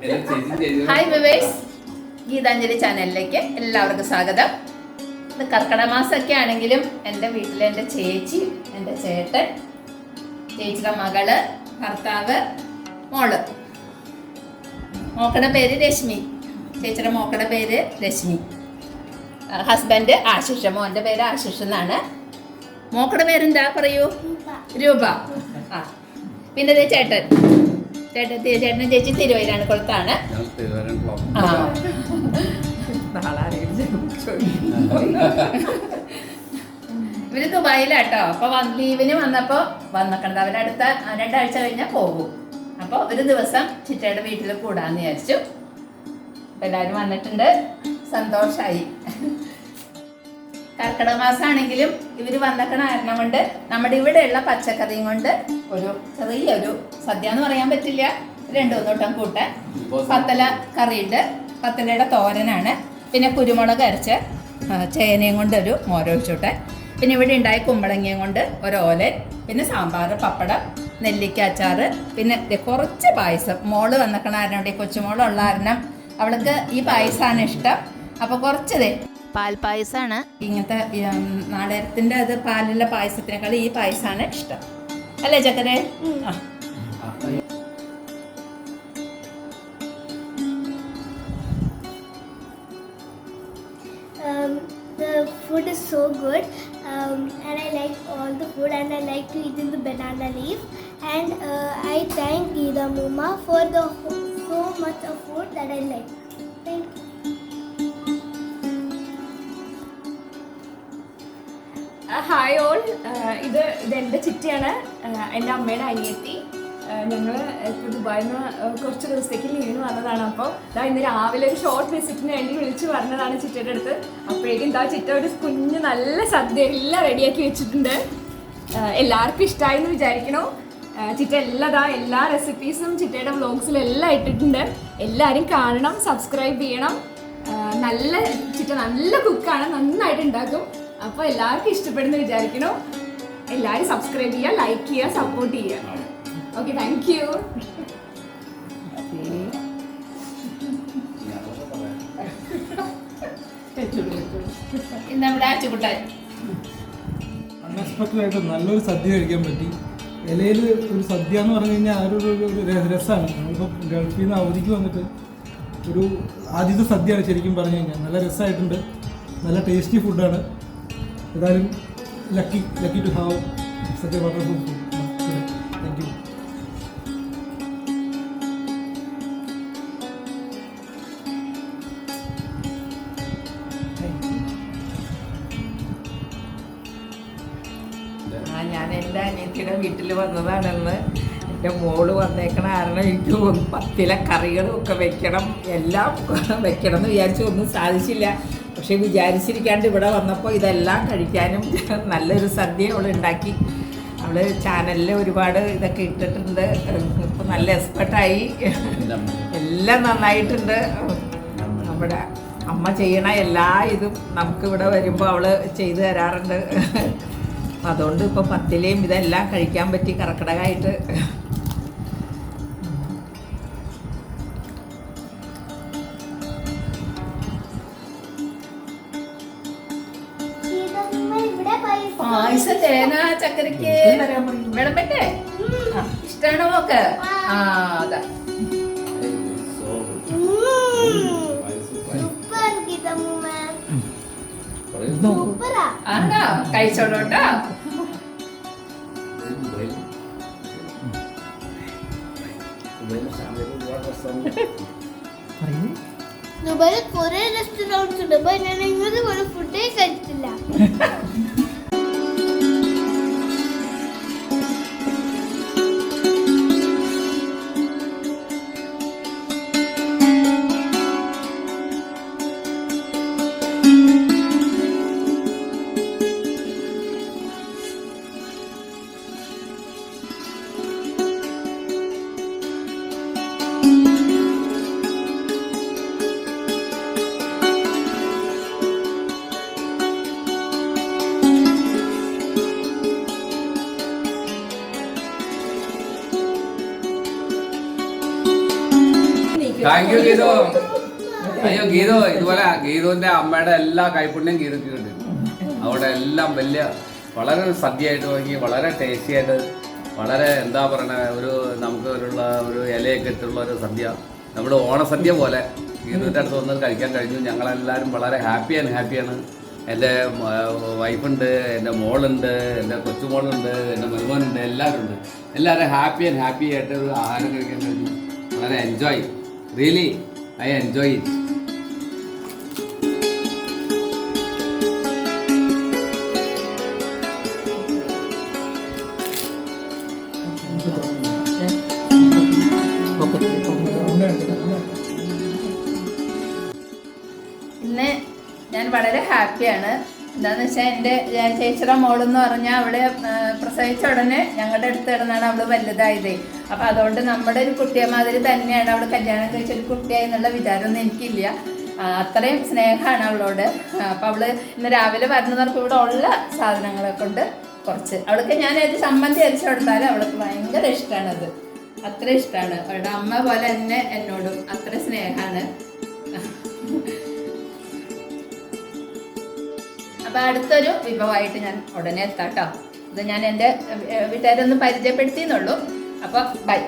Hi viewers, Geethanjali ചാനലിലേക്ക് എല്ലാവർക്കും സ്വാഗതം. ഇത് കർക്കിടക മാസമൊക്കെ ആണെങ്കിലും എൻ്റെ വീട്ടിലെ എൻ്റെ ചേച്ചി, എൻ്റെ ചേട്ടൻ, ചേച്ചിയുടെ മകള്, ഭർത്താവ്, മോള്, മോക്കടെ പേര് രശ്മി, ചേച്ചിയുടെ മോക്കടെ പേര് രശ്മി, ഹസ്ബൻഡ് ആശിഷ്, മോൻ്റെ പേര് ആശിഷ് എന്നാണ്. മോക്കടെ പേരെന്താ പറയൂ? രൂപ. ആ പിന്നെ ചേട്ടൻ ചേട്ടനും ചേച്ചി തിരുവൈരാണ് കൊളത്താണ്. ഇവര് ദുബായിലാട്ടോ. അപ്പൊ ലീവിന് വന്നപ്പോ വന്നക്കണ്ട, അവരടുത്ത 2 ആഴ്ച കഴിഞ്ഞാൽ പോകും. അപ്പൊ ഒരു ദിവസം ചിറ്റയുടെ വീട്ടിൽ കൂടാന്ന് വിചാരിച്ചു. അപ്പൊ എല്ലാവരും വന്നിട്ടുണ്ട്, സന്തോഷായി. കർക്കിടക മാസമാണെങ്കിലും ഇവർ വന്നക്കണ കാരണം കൊണ്ട് നമ്മുടെ ഇവിടെയുള്ള പച്ചക്കറിയും കൊണ്ട് ഒരു ചെറിയൊരു സദ്യ എന്ന് പറയാൻ പറ്റില്ല, 2-3 വട്ടം കൂട്ടാൻ. പത്തല കറിയുണ്ട്, പത്തലയുടെ തോരനാണ്, പിന്നെ കുരുമുളക് അരച്ച് ചേനയും കൊണ്ട് ഒരു മോരൊഴിച്ചോട്ടെ, പിന്നെ ഇവിടെ ഉണ്ടായ കുമ്പളങ്ങയും കൊണ്ട് ഒരു ഓലൻ, പിന്നെ സാമ്പാർ, പപ്പടം, നെല്ലിക്ക അച്ചാറ്, പിന്നെ കുറച്ച് പായസം. മോള് വന്നക്കണ കാരണം, ഈ കൊച്ചുമോളുള്ള കാരണം അവൾക്ക് ഈ പായസമാണ് ഇഷ്ടം. അപ്പോൾ കുറച്ചതേ പാൽപ്പായസമാണ്. ഇങ്ങനത്തെ നാളേരത്തിൻ്റെ അത് പാലുള്ള പായസത്തിനേക്കാൾ ഈ പായസമാണ് ഇഷ്ടം, അല്ലേ ചക്കരെ? The food is so good, and I like all the food, and I like to eat in the banana leaf. And I thank Geeta Mumma for the so much of food that I like. Thank you. Hi all, ഇതെൻ്റെ ചിറ്റയാണ്, എൻ്റെ അമ്മയുടെ അനിയത്തി. ഞങ്ങൾ ഇപ്പോൾ ദുബായിൽ നിന്ന് കുറച്ച് ദിവസത്തേക്ക് ലീവിന് വന്നതാണ്. അപ്പോൾ ഇന്ന് രാവിലെ ഒരു ഷോർട്ട് വിസിറ്റിന് വേണ്ടി വിളിച്ച് പറഞ്ഞതാണ് ചിറ്റയുടെ അടുത്ത്. അപ്പോഴേക്കും ചിറ്റ ഒരു കുഞ്ഞ് നല്ല സദ്യ എല്ലാം റെഡിയാക്കി വെച്ചിട്ടുണ്ട്. എല്ലാവർക്കും ഇഷ്ടമായി എന്ന് വിചാരിക്കണു. ചിറ്റ എല്ലാ റെസിപ്പീസും ചിറ്റയുടെ വ്ളോഗ്സിലെല്ലാം ഇട്ടിട്ടുണ്ട്. എല്ലാവരും കാണണം, സബ്സ്ക്രൈബ് ചെയ്യണം. ചിറ്റ നല്ല കുക്കാണ്, നന്നായിട്ട് ഉണ്ടാക്കും. അപ്പോൾ എല്ലാവർക്കും ഇഷ്ടപ്പെടുന്നു വിചാരിക്കണു. എല്ലാവരും സബ്സ്ക്രൈബ് ചെയ്യുക, ലൈക്ക് ചെയ്യുക, സപ്പോർട്ട് ചെയ്യുക. Okay, thank you. അൺഎക്സ്പെക്റ്റഡ് ആയിട്ട് നല്ലൊരു സദ്യ കഴിക്കാൻ പറ്റി. ഇലയിൽ ഒരു സദ്യ എന്ന് പറഞ്ഞു കഴിഞ്ഞാൽ ആ ഒരു രസമാണ്. നമ്മളിപ്പോൾ ഗൾഫിൽ നിന്ന് അവധിക്ക് വന്നിട്ട് ഒരു ആദ്യത്തെ സദ്യയാണ് ശരിക്കും പറഞ്ഞു കഴിഞ്ഞാൽ. നല്ല രസമായിട്ടുണ്ട്, നല്ല ടേസ്റ്റി ഫുഡാണ്. ഏതായാലും lucky to have such a wonderful food. Thank you. ഞാൻ എൻ്റെ അനിയത്തിയുടെ വീട്ടിൽ വന്നതാണെന്ന്. എൻ്റെ മോള് വന്നേക്കണ കാരണം എനിക്ക് 10 കറികളും ഒക്കെ വെക്കണം, എല്ലാം വെക്കണം എന്ന് വിചാരിച്ചു. ഒന്നും സാധിച്ചില്ല. പക്ഷേ വിചാരിച്ചിരിക്കാണ്ട് ഇവിടെ വന്നപ്പോൾ ഇതെല്ലാം കഴിക്കാനും നല്ലൊരു സദ്യ അവൾ ഉണ്ടാക്കി. അവൾ ചാനലിൽ ഒരുപാട് ഇതൊക്കെ ഇട്ടിട്ടുണ്ട്. ഇപ്പോൾ നല്ല എക്സ്പെർട്ടായി, എല്ലാം നന്നായിട്ടുണ്ട്. നമ്മുടെ അമ്മ ചെയ്യണ എല്ലാ ഇതും നമുക്കിവിടെ വരുമ്പോൾ അവൾ ചെയ്തു തരാറുണ്ട്. അതുകൊണ്ട് ഇപ്പോൾ പത്തിലയും ഇതെല്ലാം കഴിക്കാൻ പറ്റി കർക്കിടകമായിട്ട്. പായസം തേന ചക്കരക്ക് വിളമ്പട്ടെ? ഇഷ്ടാണോ മോക്ക്? അതാ ആണോ? കഴിച്ചോളൂട്ടോ. ദുബായിൽ കുറെ റെസ്റ്റോറൻറ്റ്സ് ഉണ്ട്, ഞാൻ ഇങ്ങനത്തെ ഒരു ഫുഡേ കഴിച്ചില്ല. Thank you Geethu. അയ്യോ ഗീതു, ഇതുപോലെ ഗീതുവിന്റെ അമ്മയുടെ എല്ലാ കൈപ്പുണ്യം ഗീതുക്ക് കിട്ടി. അവിടെ എല്ലാം വളരെ ഒരു സദ്യയായിട്ട് നോക്കി, വളരെ ടേസ്റ്റി ആയിട്ട്, വളരെ എന്താ പറയണ നമുക്ക് ഒരു ഇലയൊക്കെ ഇട്ടുള്ള ഒരു സദ്യ, നമ്മുടെ ഓണസദ്യ പോലെ ഗീതുവിൻ്റെ അടുത്ത് വന്ന് കഴിക്കാൻ കഴിഞ്ഞു. ഞങ്ങളെല്ലാവരും വളരെ ഹാപ്പിയാണ്. എൻ്റെ വൈഫുണ്ട്, എൻ്റെ മോളുണ്ട്, എൻ്റെ കൊച്ചുമോളുണ്ട്, എൻ്റെ മരുമോനുണ്ട്, എല്ലാവരും ഹാപ്പി ആയിട്ട് ഒരു ആഹാരം കഴിക്കാൻ കഴിഞ്ഞു. വളരെ enjoy, really I enjoy it. ഇന്ന് ഞാൻ വളരെ ഹാപ്പിയാണ്. എന്താണെന്ന് വെച്ചാൽ എൻ്റെ ചേച്ചിയുടെ മോളെന്ന് പറഞ്ഞാൽ അവള് പ്രസവിച്ച ഉടനെ ഞങ്ങളുടെ അടുത്ത് കിടന്നാണ് അവള് വലുതായത്. അപ്പം അതുകൊണ്ട് നമ്മുടെ ഒരു കുട്ടിയെ മാതിരി തന്നെയാണ് അവൾ കല്യാണം കഴിച്ചൊരു കുട്ടിയായി എന്നുള്ള വിചാരമൊന്നും എനിക്കില്ല. അത്രയും സ്നേഹമാണ് അവളോട്. അപ്പം അവള് ഇന്ന് രാവിലെ വരുന്നവർക്ക് ഇവിടെ ഉള്ള സാധനങ്ങളെ കൊണ്ട് കുറച്ച് അവൾക്ക് ഞാൻ ഒരു ചമ്മന്തി അരിച്ചു കൊടുത്താലും അവൾക്ക് ഭയങ്കര ഇഷ്ടമാണത്. അത്ര ഇഷ്ടമാണ്. അവളുടെ അമ്മ പോലെ തന്നെ എന്നോടും അത്ര സ്നേഹമാണ്. അപ്പം അടുത്തൊരു വിഭവമായിട്ട് ഞാൻ ഉടനെ എത്താം കേട്ടോ. ഇത് ഞാൻ എൻ്റെ വീട്ടുകാരൊന്ന് പരിചയപ്പെടുത്തിയെന്നുള്ളൂ. അപ്പോൾ ബൈ.